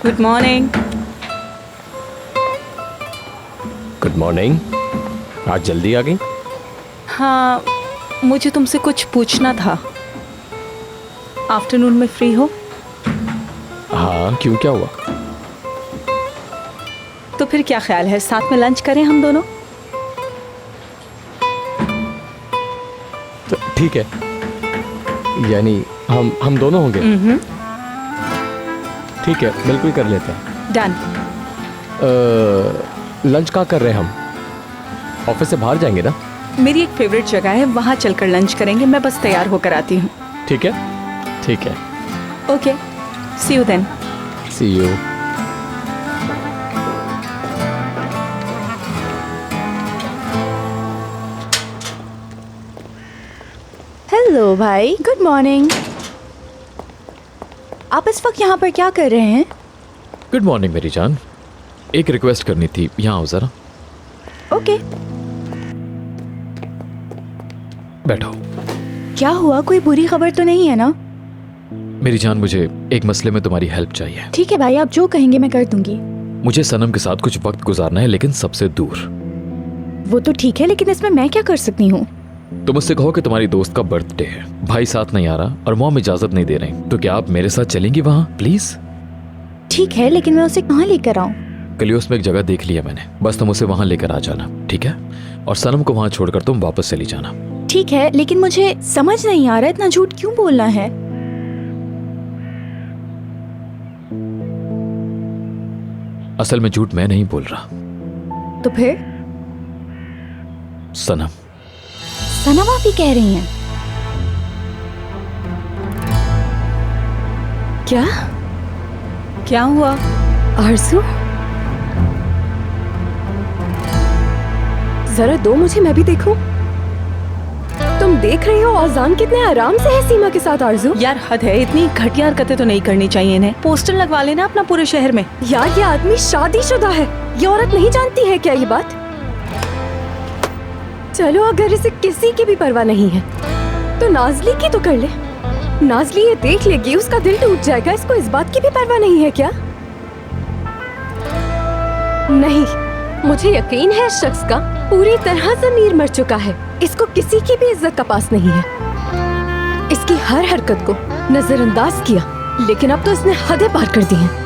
Good morning. Good morning. आज जल्दी आ गई? हाँ, मुझे तुमसे कुछ पूछना था। आफ्टरनून में फ्री हो? हाँ, क्यों, क्या हुआ? तो फिर क्या ख्याल है, साथ में लंच करें हम दोनों? तो ठीक है, यानी हम दोनों होंगे। ठीक है, बिल्कुल कर लेते हैं। डन। लंच कहाँ कर रहे हैं हम? ऑफिस से बाहर जाएंगे ना? मेरी एक फेवरेट जगह है, वहाँ चलकर लंच करेंगे। मैं बस तैयार होकर आती हूँ। ठीक है, ठीक है। Okay, see you then. See you. Hello भाई, गुड मॉर्निंग। आप इस वक्त यहाँ पर क्या कर रहे हैं? गुड मॉर्निंग मेरी जान, एक रिक्वेस्ट करनी थी, यहाँ आओ जरा। ओके। बैठो। क्या हुआ, कोई बुरी खबर तो नहीं है ना? मेरी जान, मुझे एक मसले में तुम्हारी हेल्प चाहिए। ठीक है भाई, आप जो कहेंगे मैं कर दूंगी। मुझे सनम के साथ कुछ वक्त गुजारना है, लेकिन सबसे दूर। वो तो ठीक है, लेकिन इसमें मैं क्या कर सकती हूँ? तुम उससे कहो कि तुम्हारी दोस्त का बर्थडे है, भाई साथ नहीं आ रहा और मॉम इजाजत नहीं दे रही, तो क्या आप मेरे साथ चलेंगी वहाँ प्लीज? ठीक है, लेकिन मैं उसे कहाँ लेकर आऊँ? कलियोस में एक जगह देख लिया मैंने, बस तुम उसे वहाँ लेकर आ जाना, ठीक है? और सनम को वहाँ छोड़कर तुम वापस चली जाना। ठीक है, लेकिन मुझे समझ नहीं आ रहा इतना झूठ क्यों बोलना है? असल में झूठ मैं नहीं बोल रहा। तो फिर? सनम। सनम आप ही कह रही हैं? क्या? क्या हुआ? आरज़ू, जरा दो मुझे, मैं भी देखूं। तुम देख रही हो औजान कितने आराम से है सीमा के साथ। आरज़ू यार हद है, इतनी घटिया हरकतें तो नहीं करनी चाहिए इन्हें। पोस्टर लगवा लेना अपना पूरे शहर में। यार, ये आदमी शादीशुदा है, ये औरत नहीं जानती है क्या ये बात? चलो, अगर इसे किसी की भी परवाह नहीं है तो नाजली की तो कर ले। नाजली ये देख लेगी, उसका दिल टूट जाएगा। इसको इस बात की भी परवाह नहीं है क्या? नहीं, मुझे यकीन है इस शख्स का पूरी तरह ज़मीर मर चुका है। इसको किसी की भी इज्जत का पास नहीं है। इसकी हर हरकत को नजरअंदाज किया, लेकिन अब तो इसने हदें पार कर दी हैं।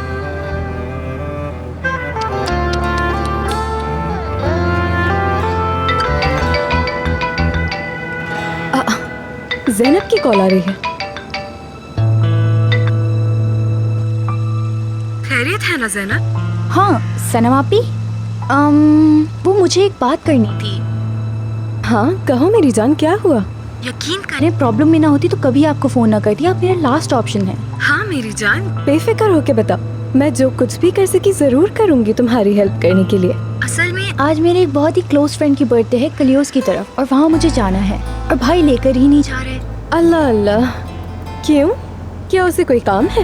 ज़ैनब की कॉल आ रही है। खैरियत है ना ज़ैनब? हाँ सनम आपी, वो मुझे एक बात करनी थी। हाँ कहो मेरी जान, क्या हुआ? यकीन करें, प्रॉब्लम में ना होती तो कभी आपको फोन ना करती। आप मेरा लास्ट ऑप्शन है। हाँ मेरी जान, बेफिक्र होके बताओ, मैं जो कुछ भी कर सकी जरूर करूंगी तुम्हारी हेल्प करने के लिए। असल में आज मेरे एक बहुत ही क्लोज फ्रेंड की बर्थडे है कलियोस की तरफ, और वहाँ मुझे जाना है और भाई लेकर ही नहीं जा रहे। अल्लाह अल्लाह, क्यों? क्या उसे कोई काम है?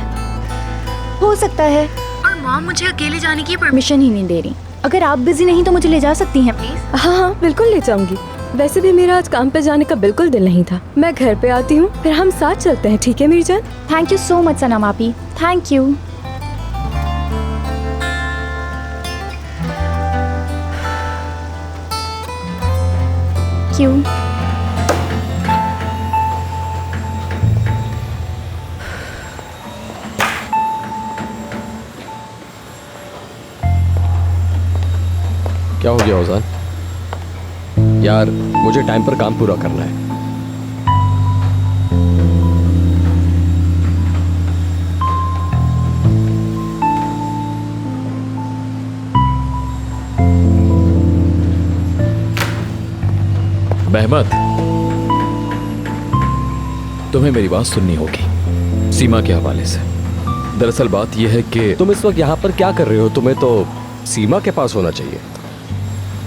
हो सकता है, और मॉम मुझे अकेले जाने की परमिशन ही नहीं दे रही। अगर आप बिजी नहीं तो मुझे ले जा सकती हैं प्लीज? हाँ हाँ बिल्कुल ले जाऊंगी। वैसे भी मेरा आज काम पे जाने का बिल्कुल दिल नहीं था। मैं घर पे आती हूँ, फिर हम साथ चलते हैं, ठीक है मीरजान? थैंक यू सो मच सनम आपी, थैंक यू। क्यों? क्या हो गया ओजान? यार मुझे टाइम पर काम पूरा करना है। महमद, तुम्हें मेरी बात सुननी होगी सीमा के हवाले से। दरअसल बात यह है कि तुम इस वक्त यहाँ पर क्या कर रहे हो? तुम्हें तो सीमा के पास होना चाहिए।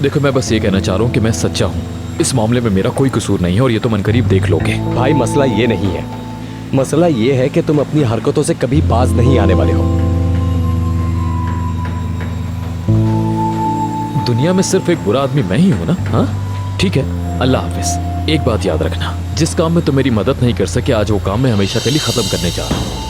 देखो, मैं बस ये कहना चाह रहा हूँ कि मैं सच्चा हूँ। इस मामले में मेरा कोई कसूर नहीं है और ये तुम अनकरीब देख लोगे। भाई मसला ये नहीं है, मसला ये है कि तुम अपनी हरकतों से कभी बाज नहीं आने वाले हो। दुनिया में सिर्फ एक बुरा आदमी मैं ही हूं ना? हाँ ठीक है, अल्लाह हाफिज। एक बात याद रखना, जिस काम में तुम मेरी मदद नहीं कर सके, आज वो काम मैं हमेशा के लिए खत्म करने जा रहा हूं।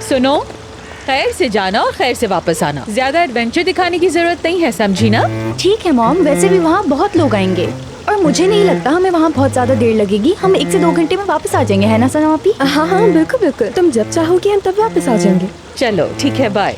सुनो, खैर से जाना और खैर से वापस आना। ज्यादा एडवेंचर दिखाने की जरूरत नहीं है, समझी ना? ठीक है मॉम, वैसे भी वहाँ बहुत लोग आएंगे और मुझे नहीं लगता हमें वहाँ बहुत ज्यादा देर लगेगी। हम 1 से 2 घंटे में वापस आ जाएंगे, है ना सनम आपी? हाँ हाँ बिल्कुल बिल्कुल, तुम जब चाहोगी हम तब वापस आ जाएंगे। चलो ठीक है, बाय।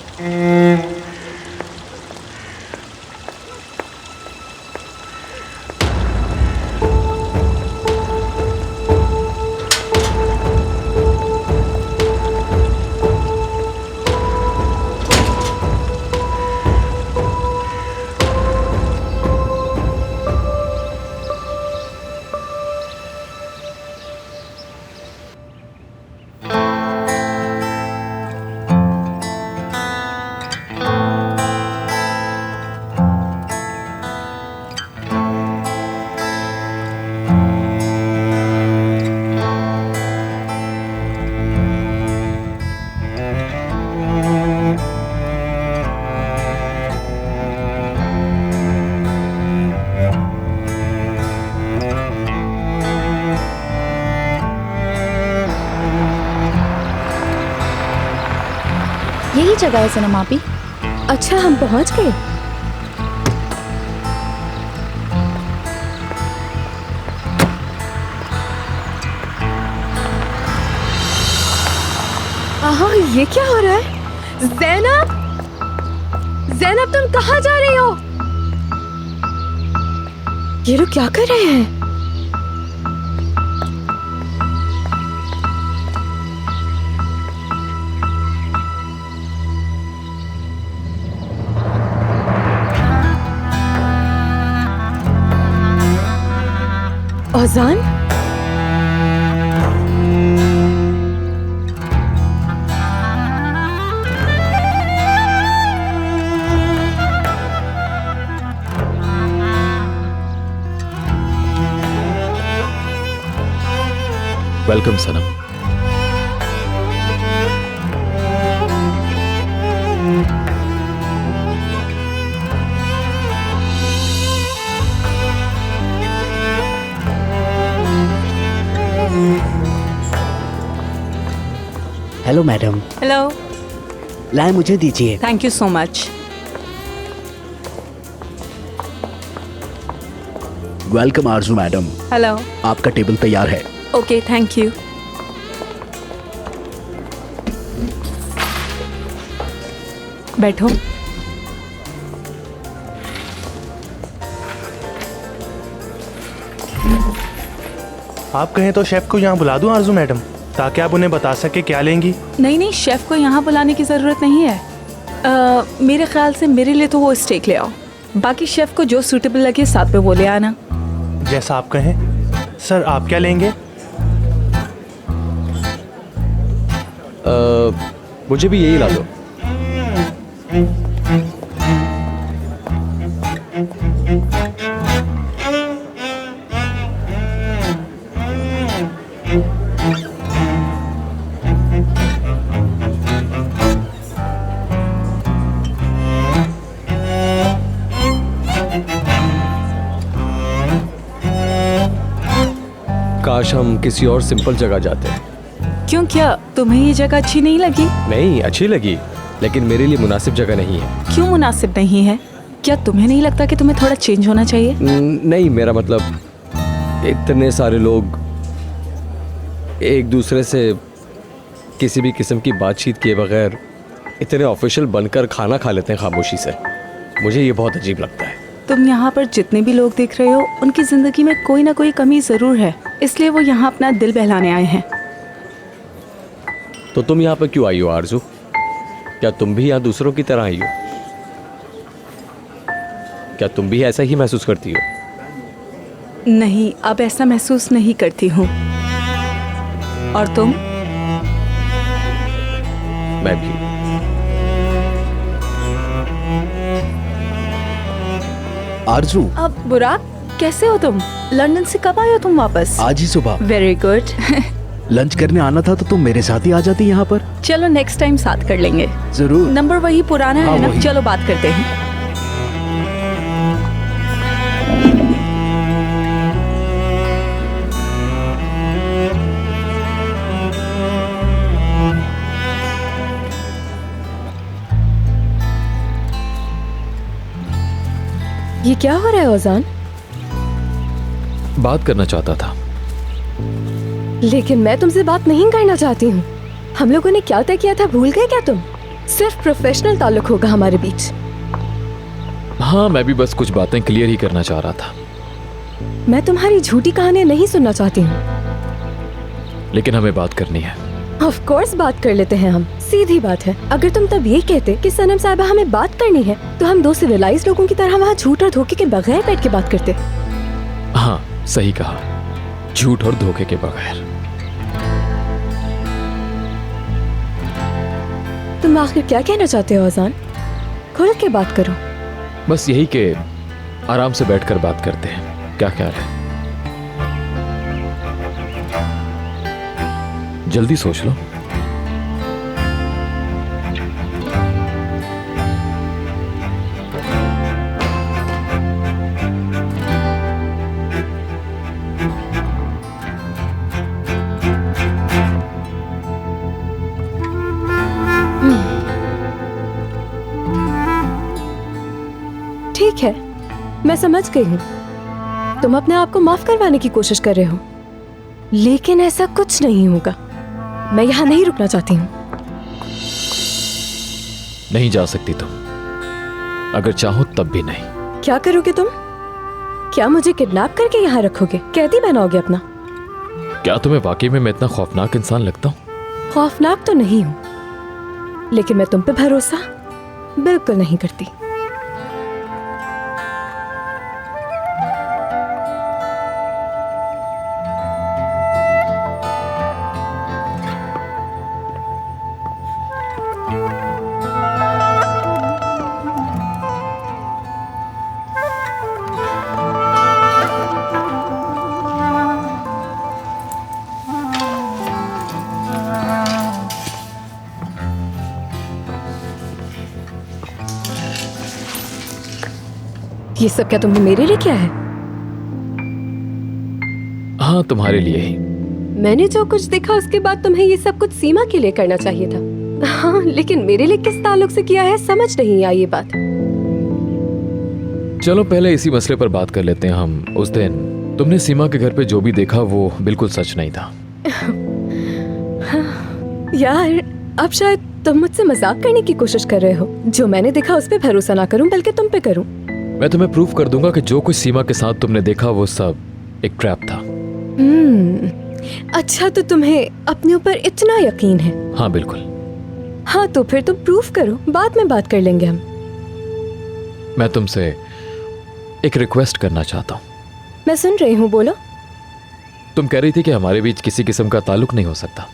यही जगह है सनम आपी। अच्छा, हम पहुँच गए। हाँ, ये क्या हो रहा है? ज़ैनब, ज़ैनब तुम कहाँ जा रही हो? ये लोग क्या कर रहे हैं? औजान, वेलकम सनम। हेलो मैडम, हेलो, लाए मुझे दीजिए। Thank you so much. Welcome Aarzoo madam, hello. आपका टेबल तैयार है। Okay, thank you. बैठो। आप कहें तो शेफ को यहाँ बुला दूं आरजू मैडम? ताकि आप उन्हें बता सके क्या लेंगी। नहीं नहीं, शेफ को यहाँ बुलाने की ज़रूरत नहीं है। मेरे ख्याल से मेरे लिए तो वो स्टेक ले आओ, बाकी शेफ को जो सूटेबल लगे साथ में वो ले आना। जैसा आप कहें। सर आप क्या लेंगे? मुझे भी यही ला दो। काश हम किसी और सिंपल जगह जाते। क्यों, क्या तुम्हें ये जगह अच्छी नहीं लगी? नहीं, अच्छी लगी, लेकिन मेरे लिए मुनासिब जगह नहीं है। क्यों मुनासिब नहीं है? क्या तुम्हें नहीं लगता कि तुम्हें थोड़ा चेंज होना चाहिए? नहीं, मेरा मतलब इतने सारे लोग एक दूसरे से किसी भी किस्म की बातचीत किए बगैर इतने ऑफिशियल बनकर खाना खा लेते हैं खामोशी से। मुझे ये बहुत अजीब लगता है। तुम यहाँ पर जितने भी लोग देख रहे हो उनकी जिंदगी में कोई ना कोई कमी जरूर है, इसलिए वो यहाँ अपना दिल बहलाने आए हैं। तो तुम यहाँ पर क्यों आई हो आरजू? क्या तुम भी यहाँ दूसरों की तरह आई हो? क्या तुम भी ऐसा ही महसूस करती हो? नहीं, अब ऐसा महसूस नहीं करती हूँ। और तुम? मैं भी। आरजू, अब बुराक, कैसे हो तुम? लंदन से कब आए हो तुम वापस? आज ही सुबह। Very good. लंच करने आना था तो तुम मेरे साथ ही आ जाती यहाँ पर। चलो नेक्स्ट टाइम साथ कर लेंगे। जरूर। नंबर वही पुराना हाँ, है ना? वही। चलो बात करते हैं। ये क्या हो रहा है ओजान? बात करना चाहता था। लेकिन मैं तुमसे बात नहीं करना चाहती हूँ। हम लोगों ने क्या तय किया था भूल गए क्या तुम? सिर्फ प्रोफेशनल ताल्लुक होगा हमारे बीच। हाँ, मैं भी बस कुछ बातें क्लियर ही करना चाह रहा था। मैं तुम्हारी झूठी कहानियां नहीं सुनना चाहती हूँ। लेकिन हमें बात करनी है। ऑफ कोर्स बात कर लेते हैं हम, सीधी बात है। अगर तुम तब ये कहते कि सनम साहिबा हमें बात करनी है तो हम दो सिविलाइज लोगों की तरह वहाँ झूठ और धोखे के बगैर बैठ के बात करते। हाँ, सही कहा, झूठ और धोखे के बगैर। तुम आखिर क्या कहना चाहते हो ओजान? खुल के बात करो। बस यही कि आराम से बैठकर बात करते हैं। क्या ख्याल है? जल्दी सोच लो। ठीक है, मैं समझ गई हूँ। तुम अपने आप को माफ करवाने की कोशिश कर रहे हो, लेकिन ऐसा कुछ नहीं होगा। मैं यहाँ नहीं रुकना चाहती हूँ। नहीं जा सकती तुम। अगर चाहो तब भी नहीं। क्या करोगे तुम? क्या मुझे किडनैप करके यहाँ रखोगे? कैदी बनाओगे अपना? क्या तुम्हें वाकई में मैं इतना खौफनाक इंसान लगता हूँ? खौफनाक तो नहीं हूँ, लेकिन मैं तुम पे भरोसा बिल्कुल नहीं करती। ये सब क्या तुमने मेरे लिए किया है? हाँ, तुम्हारे लिए ही। मैंने जो कुछ देखा उसके बाद तुम्हें ये सब कुछ सीमा के लिए करना चाहिए था। हाँ, लेकिन मेरे लिए किस ताल्लुक से किया है समझ नहीं आई ये बात। चलो पहले इसी मसले पर बात कर लेते हैं हम। उस दिन तुमने सीमा के घर पे जो भी देखा वो बिल्कुल सच नहीं था। यार, अब शायद तुम मुझसे मजाक करने की कोशिश कर रहे हो। जो मैंने देखा उस पे भरोसा ना करूं बल्कि तुम पे करूं। मैं तुम्हें प्रूफ कर दूंगा कि जो कुछ सीमा के साथ तुमने देखा वो सब एक ट्रैप था। अच्छा, तो तुम्हें अपने ऊपर इतना यकीन है? हाँ बिल्कुल। हाँ, तो फिर तुम प्रूफ करो, बाद में बात कर लेंगे हम। मैं तुमसे एक रिक्वेस्ट करना चाहता हूँ। मैं सुन रही हूँ, बोलो। तुम कह रही थी कि हमारे बीच किसी किस्म का ताल्लुक नहीं हो सकता,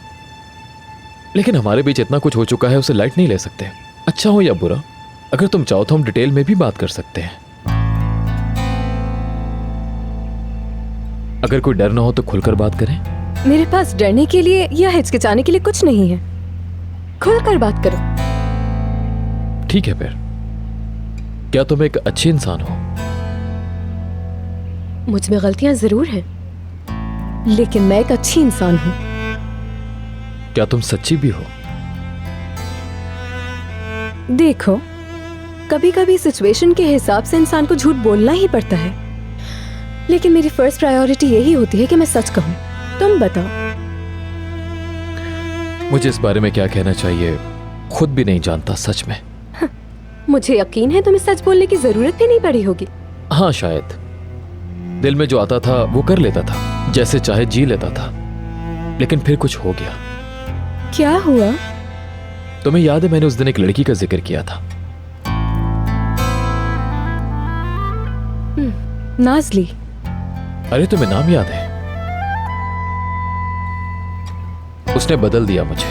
लेकिन हमारे बीच इतना कुछ हो चुका है, उसे लाइट नहीं ले सकते। अच्छा हो या बुरा, अगर तुम चाहो तो हम डिटेल में भी बात कर सकते हैं। अगर कोई डर ना हो तो खुलकर बात करें। मेरे पास डरने के लिए या हिचकिचाने के लिए कुछ नहीं है, खुलकर बात करो। ठीक है फिर, क्या तुम एक अच्छी इंसान हो? मुझ में गलतियां जरूर हैं, लेकिन मैं एक अच्छी इंसान हूँ। क्या तुम सच्ची भी हो? देखो, कभी कभी सिचुएशन के हिसाब से इंसान को झूठ बोलना ही पड़ता है, लेकिन मेरी फर्स्ट प्रायोरिटी यही होती है कि मैं सच कहूँ। तुम बताओ। मुझे इस बारे में क्या कहना चाहिए खुद भी नहीं जानता, सच में। मुझे यकीन है तुम्हें सच बोलने की जरूरत भी नहीं पड़ी होगी। हाँ शायद, दिल में जो आता था वो कर लेता था, जैसे चाहे जी लेता था, लेकिन फिर कुछ हो गया। क्या हुआ? तुम्हें याद है मैंने उस दिन एक लड़की का जिक्र किया था, नाज़ली। अरे तुम्हें नाम याद है? उसने बदल दिया मुझे।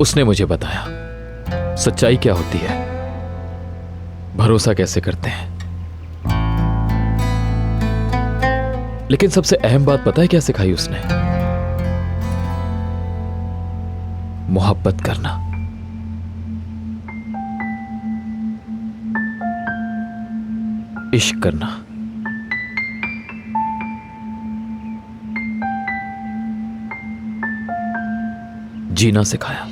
उसने मुझे बताया सच्चाई क्या होती है, भरोसा कैसे करते हैं। लेकिन सबसे अहम बात पता है क्या सिखाई उसने? मोहब्बत करना। इश्क करना। जीना सिखाया।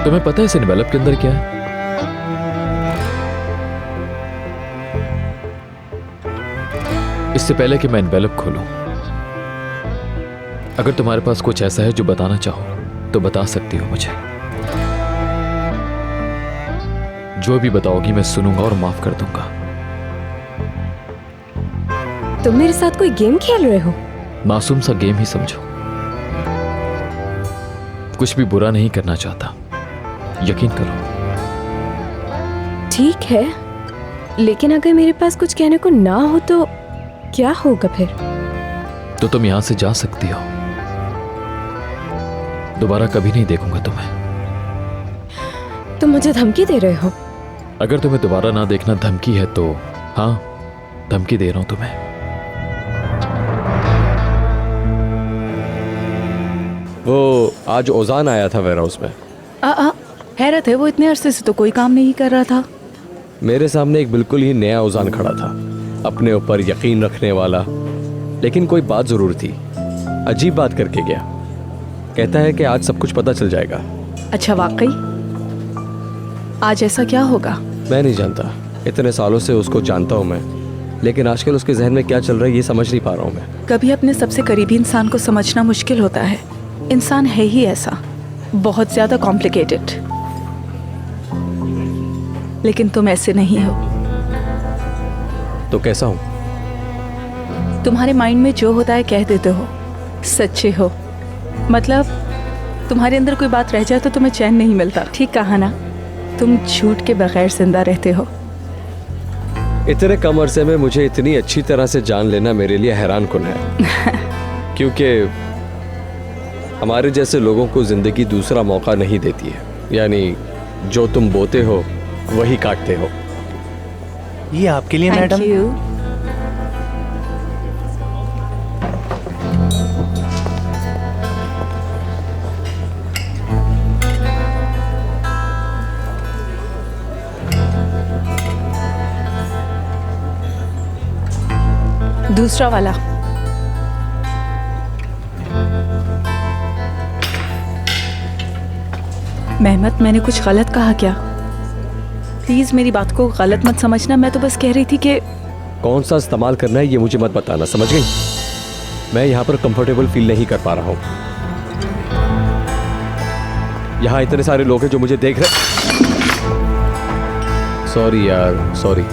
तुम्हें पता है इस एनवेलप के अंदर क्या है? इससे पहले कि मैं एनवेलप खोलूं, अगर तुम्हारे पास कुछ ऐसा है जो बताना चाहो तो बता सकती हो मुझे। जो भी बताओगी मैं सुनूंगा और माफ कर दूंगा। तुम मेरे साथ कोई गेम खेल रहे हो? मासूम सा गेम ही समझो। कुछ भी बुरा नहीं करना चाहता, यकीन करो। ठीक है, लेकिन अगर मेरे पास कुछ कहने को ना हो तो क्या होगा फिर? तो तुम यहां से जा सकती हो, दोबारा कभी नहीं देखूंगा तुम्हें। तुम मुझे धमकी दे रहे हो? अगर तुम्हें दोबारा ना देखना धमकी है तो हाँ, धमकी दे रहा हूं तुम्हें। वो आज ओजान आया था वेयर हाउस में। हैरत है, वो इतने अरसे से तो कोई काम नहीं कर रहा था। मेरे सामने एक बिल्कुल ही नया ओजान खड़ा था, अपने ऊपर यकीन रखने वाला। लेकिन कोई बात जरूर थी, अजीब बात करके गया। कहता है कि आज सब कुछ पता चल जाएगा। अच्छा, वाकई? आज ऐसा क्या होगा? मैं नहीं जानता, इतने सालों से उसको जानता हूँ मैं, लेकिन आजकल उसके जहन में क्या चल रहा है ये समझ नहीं पा रहा हूँ मैं। कभी अपने सबसे करीबी इंसान को समझना मुश्किल होता है। इंसान है ही ऐसा, बहुत ज्यादा कॉम्प्लिकेटेड। लेकिन तुम ऐसे नहीं हो। तो कैसा हूँ? तुम्हारे माइंड में जो होता है कह देते हो, सच्चे हो। मतलब तुम्हारे अंदर कोई बात रह जाए तो तुम्हें चैन नहीं मिलता। ठीक कहा ना? तुम झूठ के बगैर जिंदा रहते हो। इतने कम अरसे में मुझे इतनी अच्छी तरह से जान लेना मेरे लिए हैरान कुन है। क्योंकि हमारे जैसे लोगों को जिंदगी दूसरा मौका नहीं देती है। यानी जो तुम बोते हो वही काटते हो। ये आपके लिए मैडम। Thank you. दूसरा वाला। मेहमत, मैंने कुछ गलत कहा क्या? प्लीज मेरी बात को गलत मत समझना, मैं तो बस कह रही थी कि कौन सा इस्तेमाल करना है ये मुझे मत बताना, समझ गई? मैं यहाँ पर कंफर्टेबल फील नहीं कर पा रहा हूँ। यहाँ इतने सारे लोग हैं जो मुझे देख रहे। सॉरी यार, सॉरी।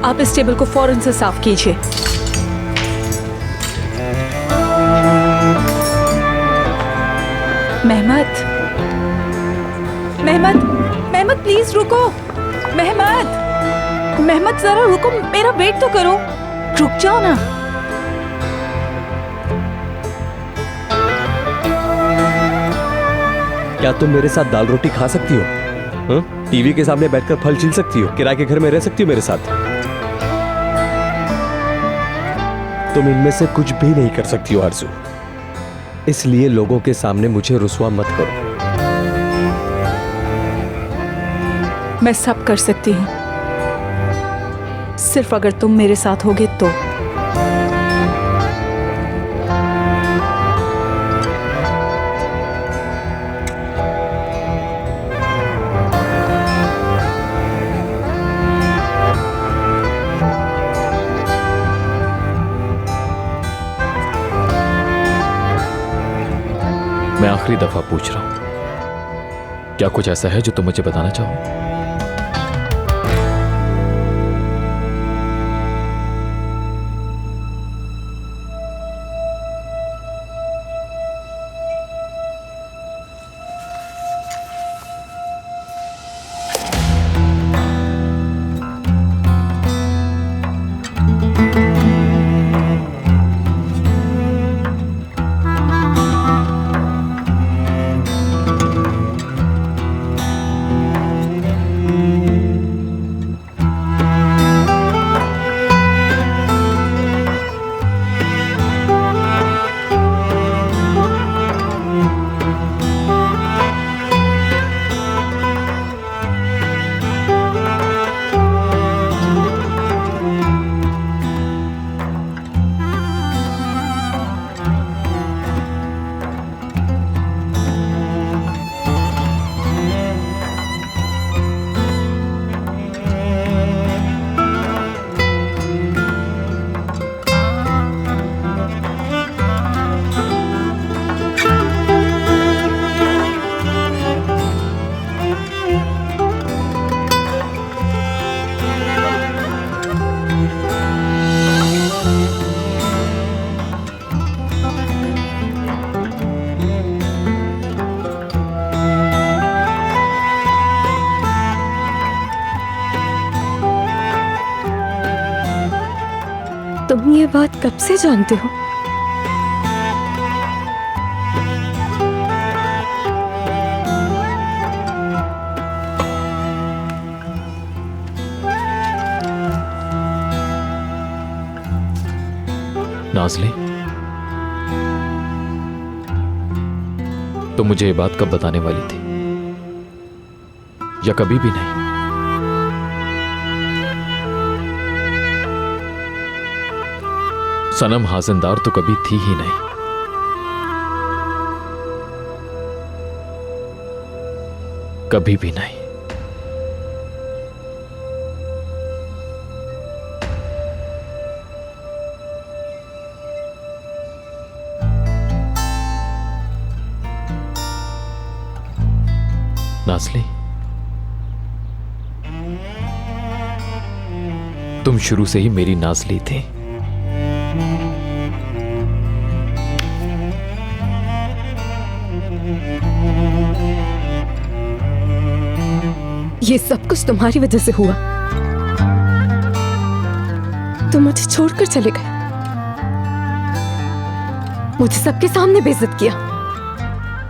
आप इस टेबल को फौरन से साफ कीजिए। मेहमत प्लीज रुको। मेहमत जरा रुको, मेरा वेट तो करो। रुक जाओ ना। क्या तुम मेरे साथ दाल रोटी खा सकती हो? हाँ? टीवी के सामने बैठकर फल छील सकती हो? किराए के घर में रह सकती हो मेरे साथ? तुम इनमें से कुछ भी नहीं कर सकती हो आरज़ू। इसलिए लोगों के सामने मुझे रुसवा मत करो। मैं सब कर सकती हूँ, सिर्फ अगर तुम मेरे साथ होगे तो। मैं आखिरी दफा पूछ रहा हूं, क्या कुछ ऐसा है जो तुम मुझे बताना चाहो? तुम ये बात कब से जानते हो? नाज़ली, तुम मुझे ये बात कब बताने वाली थी? या कभी भी नहीं? सनम हाज़िनदार तो कभी थी ही नहीं। कभी भी नहीं। नाज़ली, तुम शुरू से ही मेरी नाज़ली थी। ये सब कुछ तुम्हारी वजह से हुआ। तुम मुझे छोड़कर चले गए, मुझे सबके सामने बेइज्जत किया।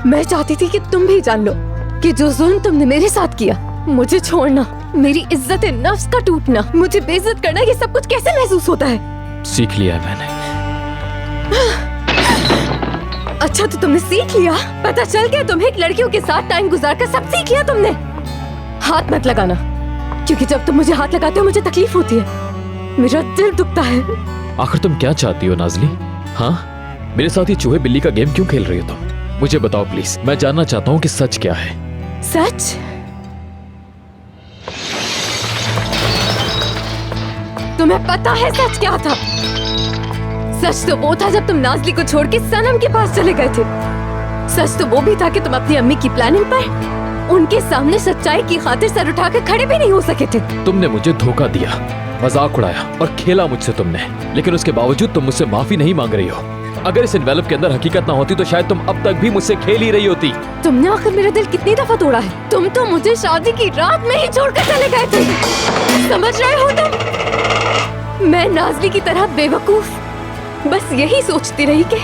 मैं चाहती थी कि तुम भी जान लो कि जो जुल्म तुमने मेरे साथ किया, मुझे छोड़ना, मेरी इज्जत नफ्स का टूटना, मुझे बेइज्जत करना, ये सब कुछ कैसे महसूस होता है? सीख लिया है मैंने। अच्छा, तो तुमने सीख लिया? पता चल गया तुम्हें एक लड़कियों के साथ टाइम गुजारकर सब सीख लिया तुमने। हाथ मत लगाना, क्योंकि जब तुम मुझे हाथ लगाते हो मुझे तकलीफ होती है, मेरा दिल दुखता है। आखिर तुम क्या चाहती हो नाज़ली? हाँ, मेरे साथ ये चूहे बिल्ली का गेम क्यों खेल रही हो तुम? मुझे बताओ प्लीज, मैं जानना चाहता हूँ कि सच क्या है। सच? तुम्हें पता है सच क्या था? सच तो वो था जब तुम नाज़ली को छोड़ के सनम के पास चले गए थे। सच तो वो भी था कि तुम अपनी अम्मी की प्लानिंग पर उनके सामने सच्चाई की खातिर सर उठाकर खड़े भी नहीं हो सके थे। तुमने मुझे धोखा दिया, मजाक उड़ाया और खेला मुझसे तुमने, लेकिन उसके बावजूद तुम मुझसे माफी नहीं मांग रही हो। अगर इस एनवेलप के अंदर हकीकत ना होती तो शायद तुम अब तक भी मुझसे खेल ही रही होती। तुमने आखिर मेरा दिल कितनी दफा तोड़ा है? तुम तो मुझे शादी की रात में ही छोड़कर चले गए थे। समझ रहे हो तुम? मैं नाज़ली की तरह बेवकूफ बस यही सोचती रही कि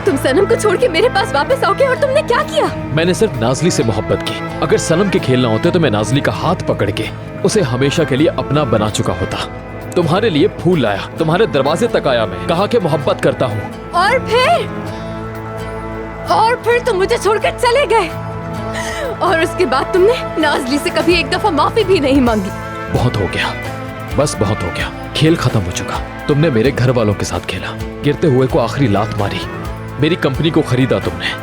तुम सनम को छोड़ के मेरे पास वापस आओगे, और तुमने क्या किया? मैंने सिर्फ नाज़ली से मोहब्बत की। अगर सनम के खेल ना होते तो मैं नाज़ली का हाथ पकड़ के उसे हमेशा के लिए अपना बना चुका होता। तुम्हारे लिए फूल लाया, तुम्हारे दरवाजे तक आया, मैं कहा कि मोहब्बत करता हूँ। और फिर तुम मुझे छोड़कर चले गए, और उसके बाद तुमने नाज़ली से कभी एक दफा माफी भी नहीं मांगी। बहुत हो गया, बस बहुत हो गया। खेल खत्म हो चुका। तुमने मेरे घर वालों के साथ खेला, गिरते हुए को आखिरी लात मारी, मेरी कंपनी को खरीदा तुमने।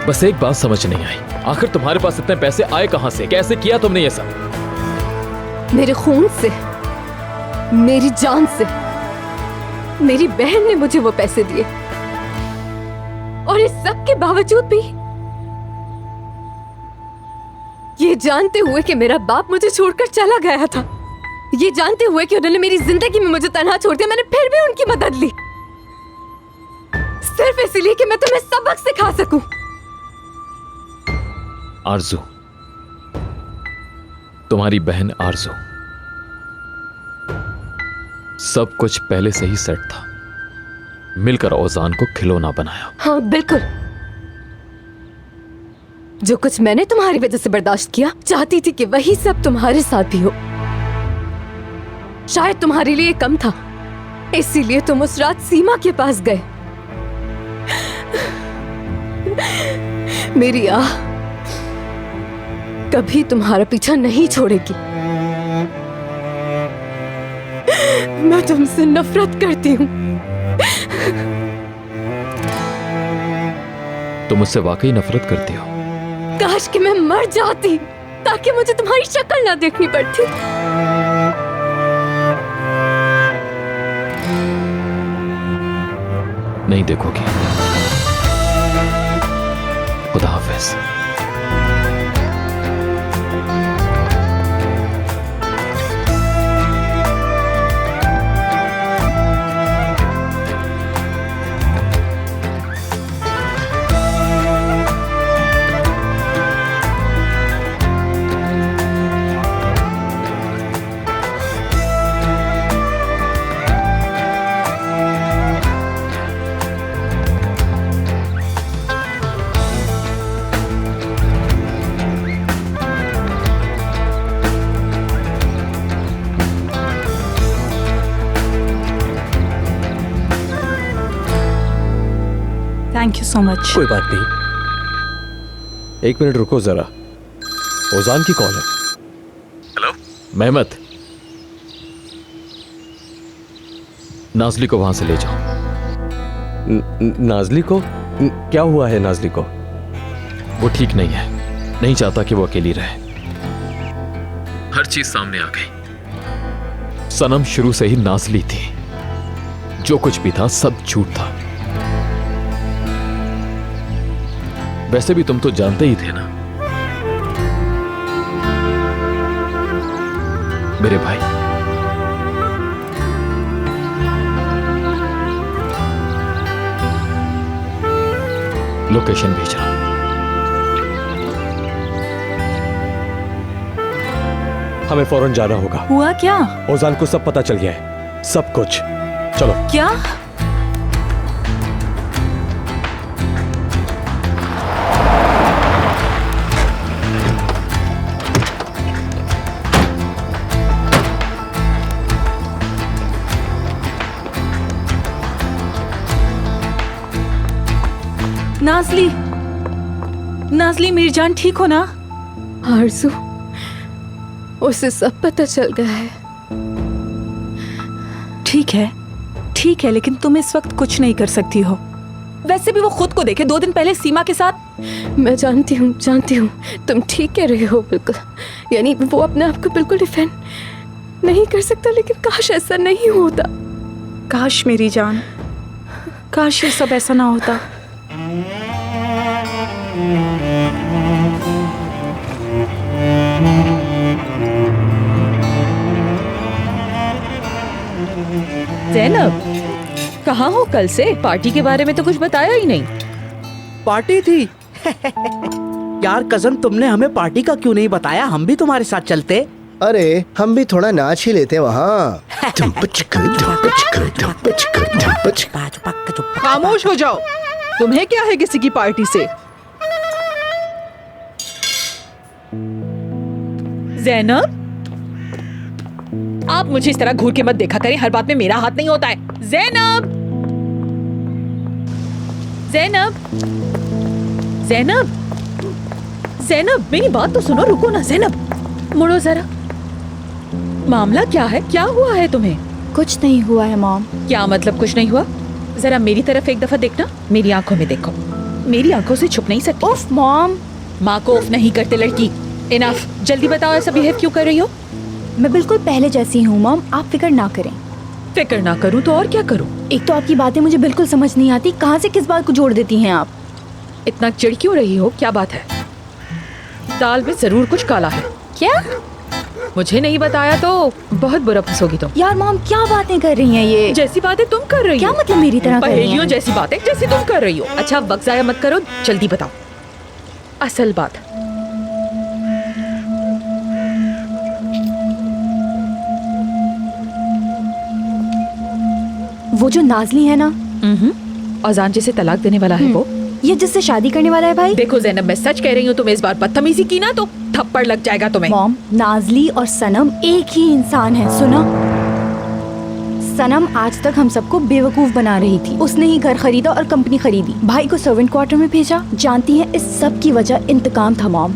बस एक बात समझ नहीं आई, आखिर तुम्हारे पास इतने पैसे आए कहां से? कैसे किया तुमने ये सब? मेरे खून से, मेरी जान से। मेरी बहन ने मुझे वो पैसे दिए, और इस सब के बावजूद भी, ये जानते हुए कि मेरा बाप मुझे छोड़कर चला गया था, ये जानते हुए कि उन्होंने मेरी जिंदगी में मुझे तन्हा छोड़ दिया, मैंने फिर भी उनकी मदद ली, सिर्फ इसलिए कि मैं तुम्हें सबक सिखा सकूं। आरजू, तुम्हारी बहन आरजू, सब कुछ पहले से ही सेट था। मिलकर ओजान को खिलौना बनाया। हाँ बिल्कुल, जो कुछ मैंने तुम्हारी वजह से बर्दाश्त किया, चाहती थी कि वही सब तुम्हारे साथ भी हो। शायद तुम्हारे लिए कम था, इसीलिए तुम उस रात सीमा के पास गए। मेरी आह कभी तुम्हारा पीछा नहीं छोड़ेगी। मैं तुमसे नफरत करती हूँ। तुम मुझसे वाकई नफरत करती हो? काश कि मैं मर जाती ताकि मुझे तुम्हारी शक्ल ना देखनी पड़ती। नहीं देखोगी। खुदा हाफिज। Thank you so much. कोई बात नहीं। एक मिनट रुको जरा, ओजान की कॉल है। हेलो मेहमत, नाज़ली को वहां से ले जाओ। नाज़ली को? क्या हुआ है नाज़ली को? वो ठीक नहीं है, नहीं चाहता कि वो अकेली रहे। हर चीज सामने आ गई। सनम शुरू से ही नाज़ली थी, जो कुछ भी था सब झूठ था। वैसे भी तुम तो जानते ही थे ना मेरे भाई। लोकेशन भेज रहा हूं। हमें फौरन जाना होगा। हुआ क्या? ओजान को सब पता चल गया है, सब कुछ। चलो। क्या? नाज़ली, नाज़ली मीरजान ठीक हो ना? आरज़ू, उसे सब पता चल गया है। ठीक है, ठीक है, लेकिन तुम इस वक्त कुछ नहीं कर सकती हो। वैसे भी वो खुद को देखे, 2 दिन पहले सीमा के साथ। मैं जानती हूँ तुम ठीक कह रहे हो बिल्कुल। यानी वो अपने आप को बिल्कुल डिफेंड नहीं कर सकता, लेकिन काश ऐसा नहीं होता। काश मेरी जान, काश ये सब ऐसा ना होता। जैनब, कहाँ हो कल से? पार्टी के बारे में तो कुछ बताया ही नहीं। पार्टी थी। यार कजन, तुमने हमें पार्टी का क्यों नहीं बताया? हम भी तुम्हारे साथ चलते। अरे हम भी थोड़ा नाच ही लेते वहाँ। खामोश हो जाओ, तुम्हें क्या है किसी की पार्टी से? जैनब, आप मुझे इस तरह घूर के मत देखा करें, हर बात में मेरा हाथ नहीं होता है। जैनब, जैनब, जैनब, जैनब, मेरी बात तो सुनो, रुको ना। जैनब, मुड़ो जरा। मामला क्या है? क्या हुआ है तुम्हें? कुछ नहीं हुआ है मॉम। क्या मतलब कुछ नहीं हुआ? जरा मेरी तरफ एक दफा देखना, मेरी आंखों में देखो। मेरी आंखों से छुप नहीं सकती। उफ मॉम। माँ को उफ नहीं करते लड़की। इनफ, जल्दी बताओ ऐसा बिहेव क्यों कर रही हो? मैं बिल्कुल पहले जैसी हूँ मॉम, आप फिक्र ना करें। फिक्र ना करूँ तो और क्या करूँ? एक तो आपकी बातें मुझे बिल्कुल समझ नहीं आती, कहाँ से किस बात को जोड़ देती हैं आप। इतना चिढ़ क्यों रही हो? क्या बात है? दाल में जरूर कुछ काला है। क्या? मुझे नहीं बताया तो बहुत बुरा फंसोगी तुम। यार मॉम, क्या बातें कर रही हैं ये? जैसी बातें तुम कर रही क्या हो। मतलब मेरी तरह कर रही पहेलियों हैं? जैसी बातें जैसी तुम कर रही हो। अच्छा, वक्त जाया मत करो, जल्दी बताओ असल बात। वो जो नाजली है ना, अजान जिसे तलाक देने वाला है वो, ये जिससे शादी करने वाला है भाई। देखो जैनब, मैं सच कह रही हूँ, तुम इस बार बदतमीजी की ना तो थप्पड़ लग जाएगा तुम्हें। मॉम, नाजली और सनम एक ही इंसान है, सुना? सनम आज तक हम सबको बेवकूफ बना रही थी। उसने ही घर खरीदा और कंपनी खरीदी, भाई को सर्वेंट क्वार्टर में भेजा। जानती हैं, इस सब की वजह इंतकाम था मॉम।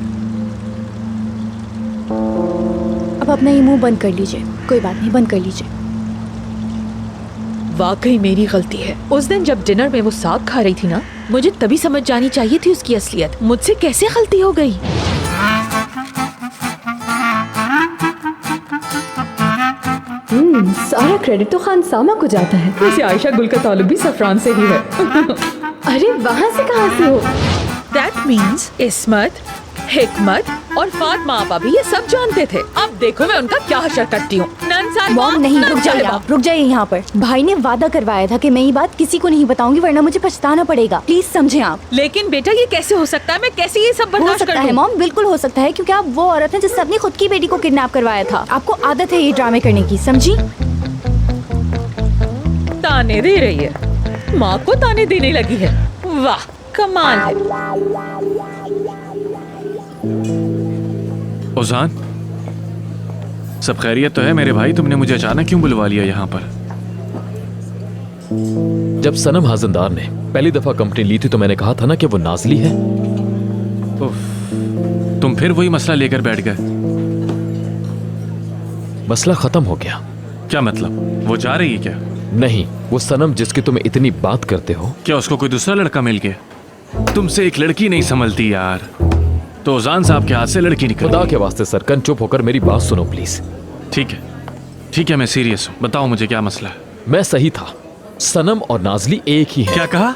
अब अपना ये मुंह बंद कर लीजिए, कोई बात नहीं, बंद कर लीजिए। वाकई मेरी गलती है। उस दिन जब डिनर में वो साग खा रही थी ना, मुझे तभी समझ जानी चाहिए थी उसकी असलियत। मुझसे कैसे गलती हो गई? सारा क्रेडिट तो खान सामा को जाता है। वैसे आयशा गुल का ताल्लुक भी सफरान से ही है। अरे वहाँ से कहाँ से हो? That means इस्मत, हिकमत और फातिमा आपा भी ये सब जानते थे। अब देखो मैं उनका क्या हशर करती हूँ। मॉम नहीं, रुक जाइए आप, रुक जाइए यहाँ पर। भाई ने वादा करवाया था कि मैं ये बात किसी को नहीं बताऊंगी, वरना मुझे पछताना पड़ेगा। प्लीज समझें आप। लेकिन बेटा ये कैसे हो सकता है? मैं कैसे ये सब हो बर्दाश्त सकता कर है लूं? मॉम, बिल्कुल हो सकता है, क्योंकि आप वो औरत हैं जिसने अपनी खुद की बेटी को किडनैप करवाया था। आपको आदत है ये ड्रामे करने की, समझी? ताने दे रही है, माँ को ताने देने लगी है। वाह, कमाल है। ओजान, सब खैरियत तो है मेरे भाई? तुमने मुझे अचानक क्यों बुलवा लिया यहाँ पर? जब सनम हाजनदार ने पहली दफा कंपनी ली थी तो मैंने कहा था ना कि वो नाजली है। तुम फिर वही मसला लेकर बैठ गए। मसला खत्म हो गया। क्या मतलब? वो जा रही है क्या? नहीं, वो सनम जिसकी तुम इतनी बात करते हो। क्या उसको कोई दूसरा लड़का मिल गया? तुमसे एक लड़की नहीं संभलती यार, तो ओजान साहब के हाथ से लड़की निकल। खुदा के वास्ते सरकन, चुप होकर मेरी बात सुनो प्लीज। ठीक है, ठीक है, मैं सीरियस हूँ। बताओ मुझे क्या मसला है। मैं सही था, सनम और नाजली एक ही हैं। क्या कहा?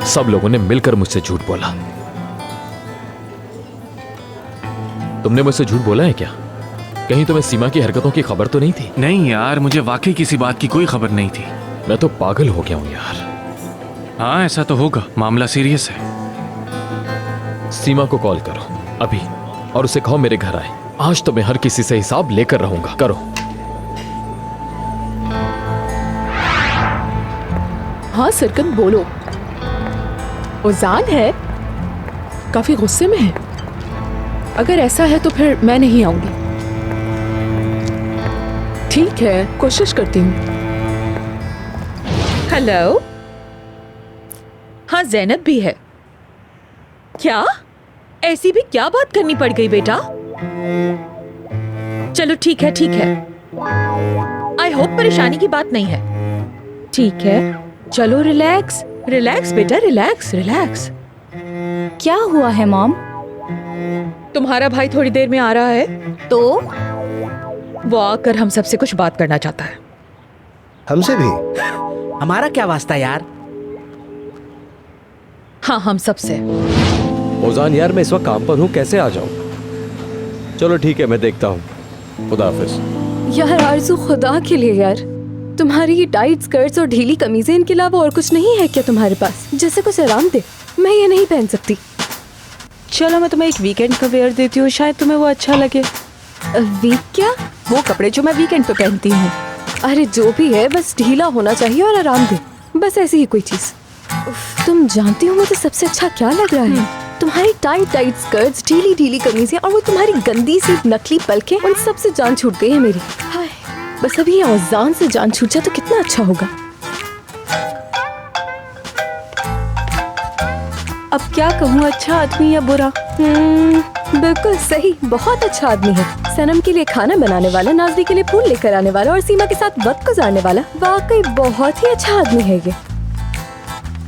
सब लोगों ने मिलकर मुझसे झूठ बोला। तुमने मुझसे झूठ बोला है क्या? कहीं तुम्हें सीमा की हरकतों की खबर तो नहीं थी? नहीं यार, मुझे वाकई किसी बात की कोई खबर नहीं थी। मैं तो पागल हो गया हूं यार। हाँ, ऐसा तो होगा, मामला सीरियस है। सीमा को कॉल करो अभी और उसे कहो मेरे घर आए। आज तो मैं हर किसी से हिसाब लेकर रहूंगा। करो। हाँ सरकन, बोलो। ओजान है, काफी गुस्से में है। अगर ऐसा है तो फिर मैं नहीं आऊंगी। ठीक है, कोशिश करती हूँ। हेलो, हाँ जैनब भी है क्या? ऐसी भी क्या बात करनी पड़ गई बेटा? चलो ठीक है, ठीक है, आई होप परेशानी की बात नहीं है। ठीक है, चलो रिलैक्स रिलैक्स बेटा, रिलैक्स रिलैक्स। क्या हुआ है मॉम? तुम्हारा भाई थोड़ी देर में आ रहा है, तो वो आकर हम सबसे कुछ बात करना चाहता है। हमसे भी? हमारा क्या वास्ता यार? हाँ, हम सबसे। ओजान यार, मैं इस वक्त काम पर हूँ, कैसे आ जाऊँ? चलो ठीक है, मैं देखता हूँ। खुदा हाफिज। यार आरज़ू, खुदा के लिए यार, तुम्हारी ये टाइट स्कर्ट्स और ढीली कमीजें, इनके अलावा और कुछ नहीं है क्या तुम्हारे पास जैसे कुछ आराम दे? मैं ये नहीं पहन सकती। चलो मैं तुम्हें एक वीकेंड का वेयर देती हूँ, शायद तुम्हें वो अच्छा लगे। वीक क्या? वो कपड़े जो मैं वीकेंड पे पहनती हूँ। अरे जो भी है, बस ढीला होना चाहिए और आराम दे, बस ऐसी ही कोई चीज। तुम जानती हो मुझे सबसे अच्छा क्या लग रहा है? तुम्हारी टाइट टाइट स्कर्ट्स, ढीली ढीली कमीजें और वो तुम्हारी गंदी सी नकली पलकें, उन सब से जान छूट गई है मेरी। हाय, बस अभी ये औजान से जान छूट जाए तो कितना अच्छा होगा। अब क्या कहूँ, अच्छा आदमी या बुरा? बिल्कुल सही, बहुत अच्छा आदमी है। सनम के लिए खाना बनाने वाला, नाज़ी के लिए फूल लेकर आने वाला और सीमा के साथ वक्त गुजारने वाला। वाकई बहुत ही अच्छा आदमी है ये।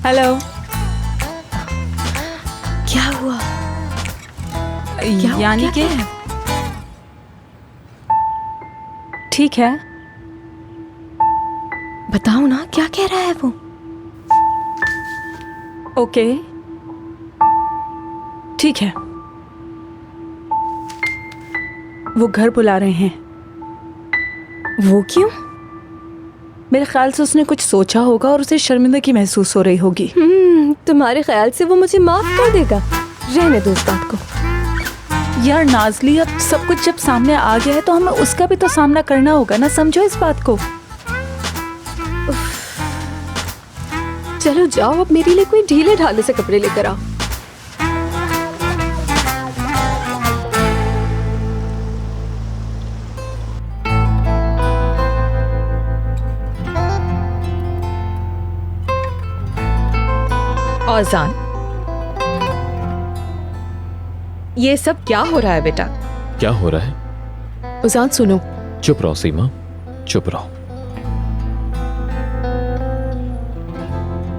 हेलो। क्या हुआ? यानी कि ठीक है। बताओ ना, क्या कह रहा है वो? ओके ठीक है। वो घर बुला रहे हैं। वो क्यों? मेरे ख्याल से उसने कुछ सोचा होगा और उसे शर्मिंदगी महसूस हो रही होगी। तुम्हारे ख्याल से वो मुझे माफ कर देगा? रहने दो उस बात को। यार नाज़ली, अब सब कुछ जब सामने आ गया है तो हमें उसका भी तो सामना करना होगा ना, समझो इस बात को। चलो जाओ, अब मेरे लिए कोई ढीले ढाले से कपड़े लेकर आओ। औजान, ये सब क्या हो रहा है बेटा? क्या हो रहा है? औजान सुनो। चुप रहो सीमा, चुप रहो।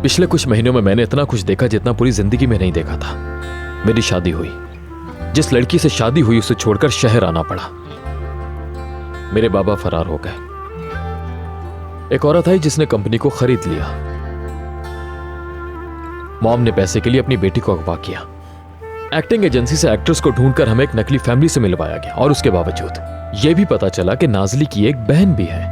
पिछले कुछ महीनों में मैंने इतना कुछ देखा जितना पूरी जिंदगी में नहीं देखा था। मेरी शादी हुई, जिस लड़की से शादी हुई उसे छोड़कर शहर आना पड़ा। मेरे बाबा फरार हो गए। एक औरत आई जिसने कंपनी को खरीद लिया। मॉम ने पैसे के लिए अपनी बेटी को अगवा किया। एक्टिंग एजेंसी से एक्ट्रेस को ढूंढकर हमें एक नकली फैमिली से मिलवाया गया और उसके बावजूद यह भी पता चला कि नाज़ली की एक बहन भी है।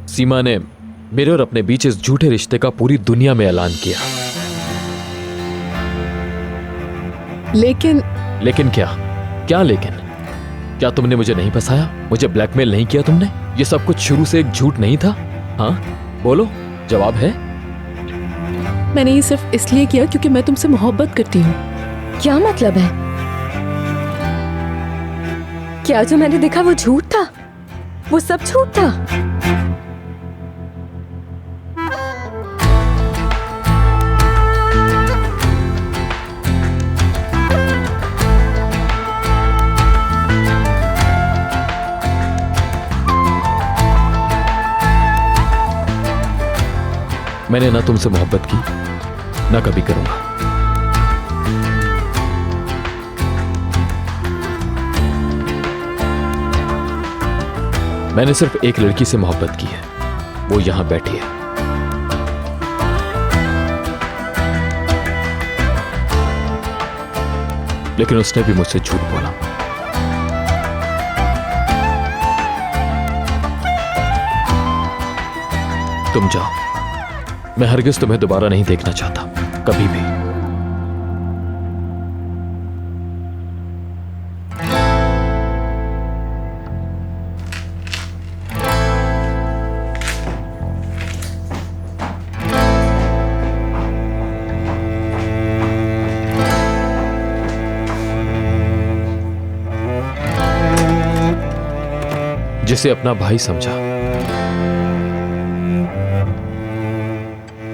सीमा ने मेरे और अपने बीच इस झूठे रिश्ते का पूरी दुनिया में ऐलान किया। लेकिन क्या लेकिन? क्या तुमने मुझे नहीं फंसाया? मुझे ब्लैकमेल नहीं किया तुमने? ये सब कुछ शुरू से एक झूठ नहीं था? हाँ बोलो, जवाब है? मैंने ये सिर्फ इसलिए किया क्योंकि मैं तुमसे मोहब्बत करती हूँ। क्या मतलब है? क्या जो मैंने देखा वो झूठ था? वो सब झूठ था? मैंने ना तुमसे मोहब्बत की, ना कभी करूंगा। मैंने सिर्फ एक लड़की से मोहब्बत की है, वो यहां बैठी है। लेकिन उसने भी मुझसे झूठ बोला। तुम जाओ, मैं हरगिज तुम्हें दोबारा नहीं देखना चाहता, कभी भी। जिसे अपना भाई समझा,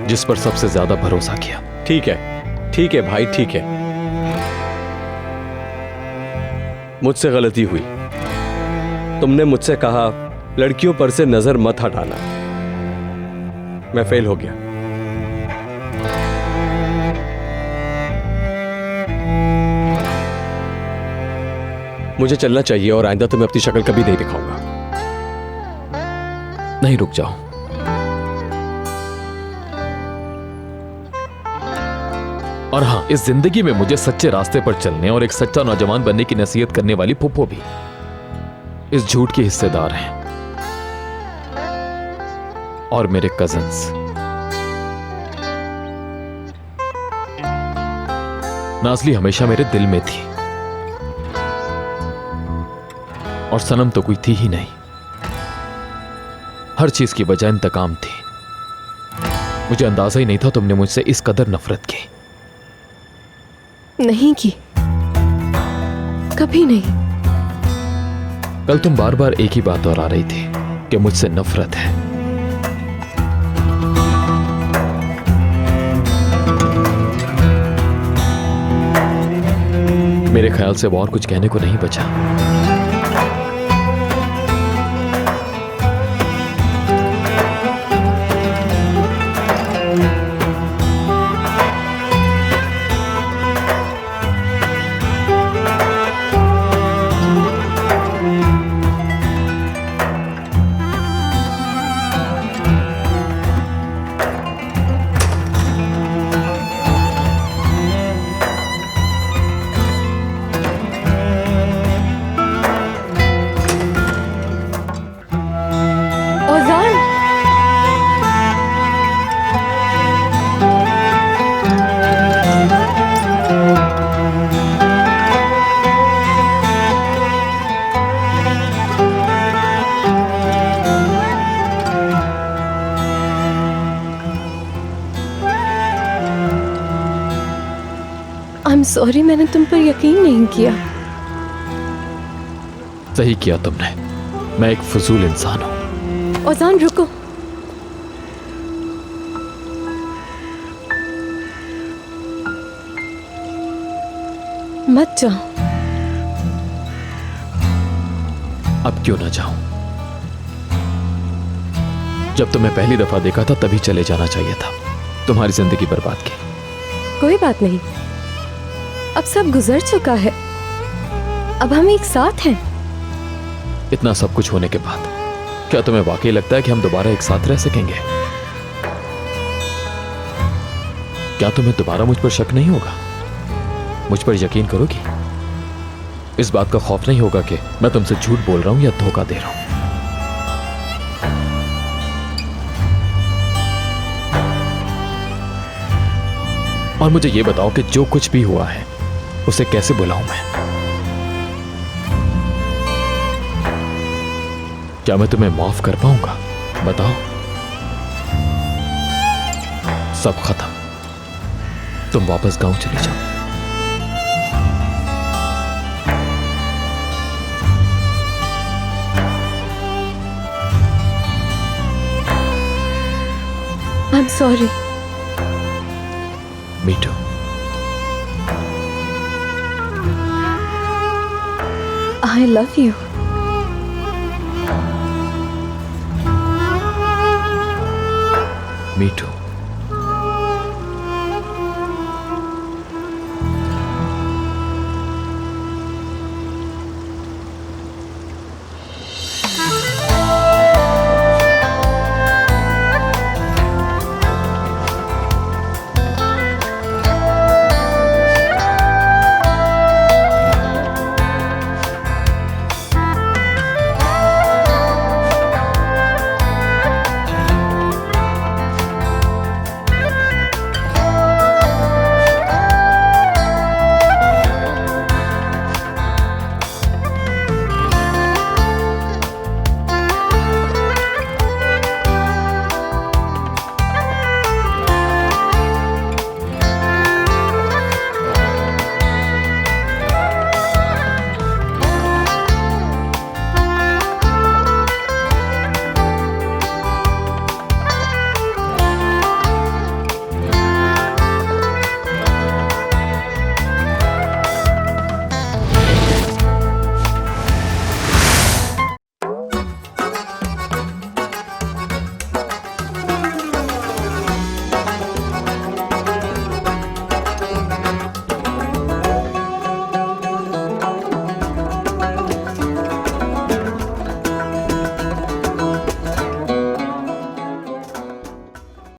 जिस पर सबसे ज्यादा भरोसा किया। ठीक है भाई, ठीक है। मुझसे गलती हुई। तुमने मुझसे कहा लड़कियों पर से नजर मत हटाना। मैं फेल हो गया। मुझे चलना चाहिए और आइंदा तुम्हें अपनी शक्ल कभी नहीं दिखाऊंगा। नहीं, रुक जाओ। और हाँ, इस जिंदगी में मुझे सच्चे रास्ते पर चलने और एक सच्चा नौजवान बनने की नसीहत करने वाली फूफो भी इस झूठ की हिस्सेदार हैं। और मेरे कजन्स। नाज़ली हमेशा मेरे दिल में थी और सनम तो कोई थी ही नहीं। हर चीज की वजह इंतकाम थी। मुझे अंदाजा ही नहीं था तुमने मुझसे इस कदर नफरत की। नहीं की, कभी नहीं। कल तुम बार बार एक ही बात दोहरा रही थी कि मुझसे नफरत है। मेरे ख्याल से वो और कुछ कहने को नहीं बचा। सॉरी, मैंने तुम पर यकीन नहीं किया। सही किया तुमने। मैं एक फजूल इंसान हूं। ओजान रुको। मत जाओ। अब क्यों ना जाऊं? जब तुम्हें पहली दफा देखा था तभी चले जाना चाहिए था। तुम्हारी जिंदगी बर्बाद की। कोई बात नहीं, अब सब गुजर चुका है। अब हम एक साथ हैं। इतना सब कुछ होने के बाद क्या तुम्हें वाकई लगता है कि हम दोबारा एक साथ रह सकेंगे? क्या तुम्हें दोबारा मुझ पर शक नहीं होगा? मुझ पर यकीन करोगी? इस बात का खौफ नहीं होगा कि मैं तुमसे झूठ बोल रहा हूं या धोखा दे रहा हूं? और मुझे यह बताओ कि जो कुछ भी हुआ है उसे कैसे बुलाऊं मैं? क्या मैं तुम्हें माफ कर पाऊंगा? बताओ। सब खत्म। तुम वापस गांव चले जाओ। I'm sorry. Me too. I love you. Me too.